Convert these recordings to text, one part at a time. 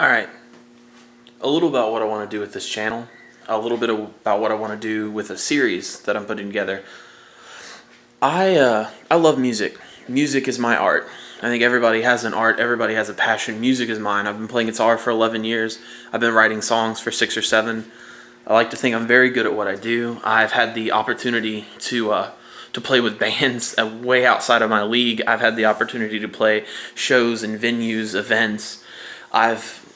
Alright, a little about what I want to do with this channel, a little bit about what I want to do with a series that I'm putting together. I love music. Music is my art. I think everybody has an art, everybody has a passion. Music is mine. I've been playing guitar for 11 years. I've been writing songs for 6 or 7. I like to think I'm very good at what I do. I've had the opportunity to play with bands way outside of my league. I've had the opportunity to play shows and venues, events. I've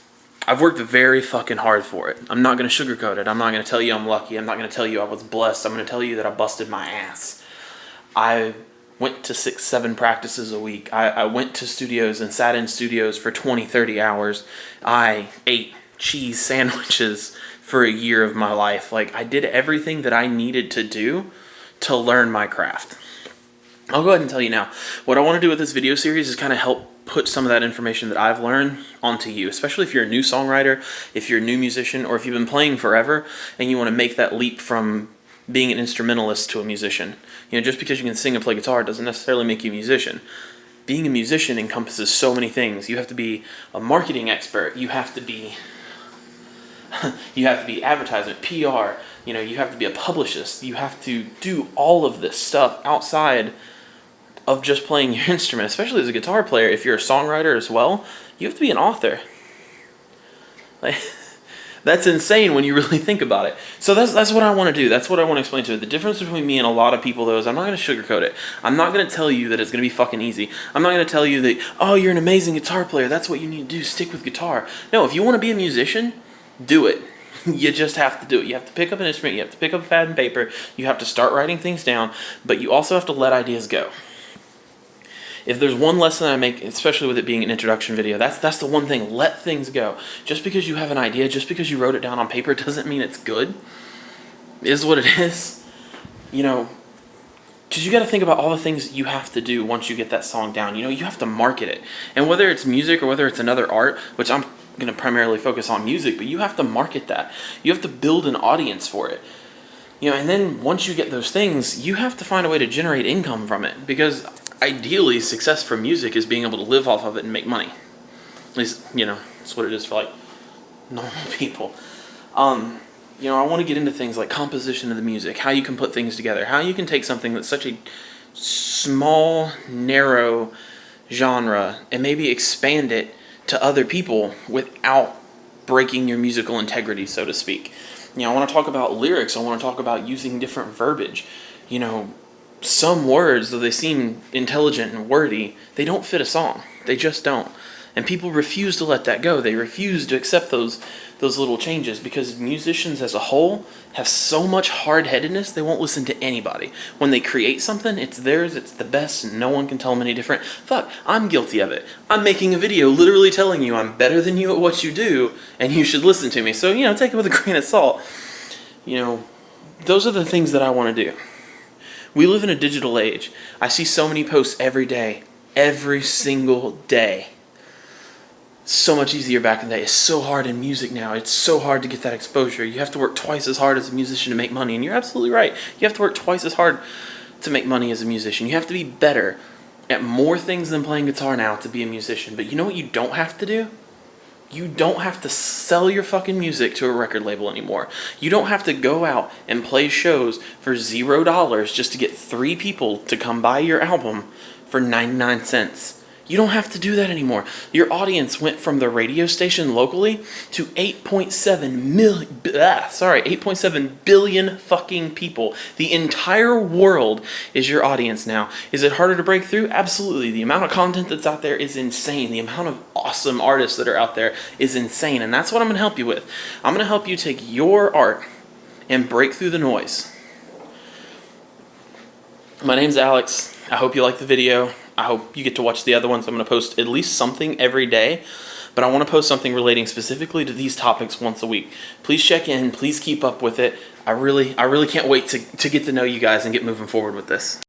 worked very fucking hard for it. I'm not going to sugarcoat it. I'm not going to tell you I'm lucky. I'm not going to tell you I was blessed. I'm going to tell you that I busted my ass. I went to 6, 7 practices a week. I went to studios and sat in studios for 20, 30 hours. I ate cheese sandwiches for a year of my life. Like, I did everything that I needed to do to learn my craft. I'll go ahead and tell you now. What I want to do with this video series is kind of help put some of that information that I've learned onto you, especially if you're a new songwriter, if you're a new musician, or if you've been playing forever and you want to make that leap from being an instrumentalist to a musician. You know, just because you can sing and play guitar doesn't necessarily make you a musician. Being a musician encompasses so many things. You have to be a marketing expert. You have to be advertisement, PR. You know, you have to be a publicist. You have to do all of this stuff outside of just playing your instrument, especially as a guitar player. If you're a songwriter as well, you have to be an author. Like, that's insane when you really think about it. So that's what I want to do. That's what I want to explain to you. The difference between me and a lot of people, though, is I'm not going to sugarcoat it. I'm not going to tell you that it's going to be fucking easy. I'm not going to tell you that, oh, you're an amazing guitar player, that's what you need to do, stick with guitar. No, if you want to be a musician, do it. You just have to do it. You have to pick up an instrument, you have to pick up a pad and paper, you have to start writing things down, but you also have to let ideas go. If there's one lesson I make, especially with it being an introduction video, that's the one thing. Let things go. Just because you have an idea, just because you wrote it down on paper, doesn't mean it's good. It is what it is. You know, because you got to think about all the things you have to do once you get that song down. You know, you have to market it. And whether it's music or whether it's another art, which I'm going to primarily focus on music, but you have to market that. You have to build an audience for it. You know, and then once you get those things, you have to find a way to generate income from it, because ideally, success for music is being able to live off of it and make money. At least, you know, that's what it is for, like, normal people. You know, I want to get into things like composition of the music, how you can put things together, how you can take something that's such a small, narrow genre and maybe expand it to other people without breaking your musical integrity, so to speak. You know, I want to talk about lyrics. I want to talk about using different verbiage. You know, some words, though they seem intelligent and wordy, they don't fit a song. They just don't. And people refuse to let that go. They refuse to accept those little changes, because musicians as a whole have so much hard-headedness, they won't listen to anybody. When they create something, it's theirs, it's the best, and no one can tell them any different. Fuck, I'm guilty of it. I'm making a video literally telling you I'm better than you at what you do, and you should listen to me. So, you know, take it with a grain of salt. You know, those are the things that I want to do. We live in a digital age. I see so many posts every day, every single day. So much easier back in the day. It's so hard in music now. It's so hard to get that exposure. You have to work twice as hard as a musician to make money, and you're absolutely right. You have to work twice as hard to make money as a musician. You have to be better at more things than playing guitar now to be a musician. But you know what you don't have to do? You don't have to sell your fucking music to a record label anymore. You don't have to go out and play shows for $0 just to get 3 people to come buy your album for 99 cents. You don't have to do that anymore. Your audience went from the radio station locally to 8.7 billion fucking people. The entire world is your audience now. Is it harder to break through? Absolutely. The amount of content that's out there is insane. The amount of awesome artists that are out there is insane. And that's what I'm going to help you with. I'm going to help you take your art and break through the noise. My name's Alex. I hope you like the video. I hope you get to watch the other ones. I'm going to post at least something every day, but I want to post something relating specifically to these topics once a week. Please check in. Please keep up with it. I really can't wait to get to know you guys and get moving forward with this.